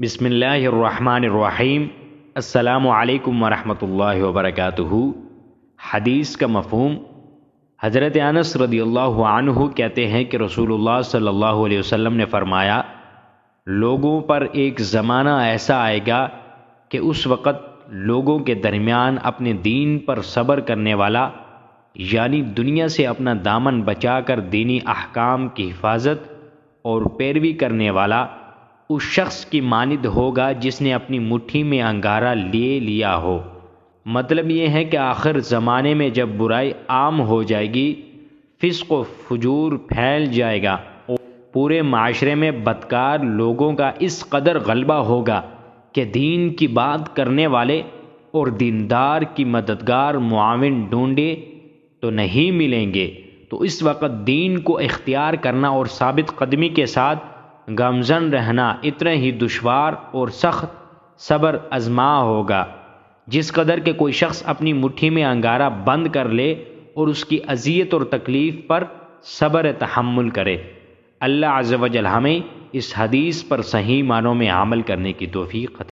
بسم اللہ الرحمن الرحیم۔ السلام علیکم ورحمۃ اللہ وبرکاتہ۔ حدیث کا مفہوم۔ حضرت انس رضی اللہ عنہ کہتے ہیں کہ رسول اللہ صلی اللہ علیہ وسلم نے فرمایا، لوگوں پر ایک زمانہ ایسا آئے گا کہ اس وقت لوگوں کے درمیان اپنے دین پر صبر کرنے والا، یعنی دنیا سے اپنا دامن بچا کر دینی احکام کی حفاظت اور پیروی کرنے والا اس شخص کی مانند ہوگا جس نے اپنی مٹھی میں انگارہ لے لیا ہو۔ مطلب یہ ہے کہ آخر زمانے میں جب برائی عام ہو جائے گی، فسق و فجور پھیل جائے گا اور پورے معاشرے میں بدکار لوگوں کا اس قدر غلبہ ہوگا کہ دین کی بات کرنے والے اور دیندار کی مددگار معاون ڈھونڈے تو نہیں ملیں گے۔ تو اس وقت دین کو اختیار کرنا اور ثابت قدمی کے ساتھ گامزن رہنا اتنا ہی دشوار اور سخت صبر آزما ہوگا جس قدر کہ کوئی شخص اپنی مٹھی میں انگارہ بند کر لے اور اس کی اذیت اور تکلیف پر صبر تحمل کرے۔ اللہ عز و جل ہمیں اس حدیث پر صحیح معنوں میں عمل کرنے کی توفیق عطا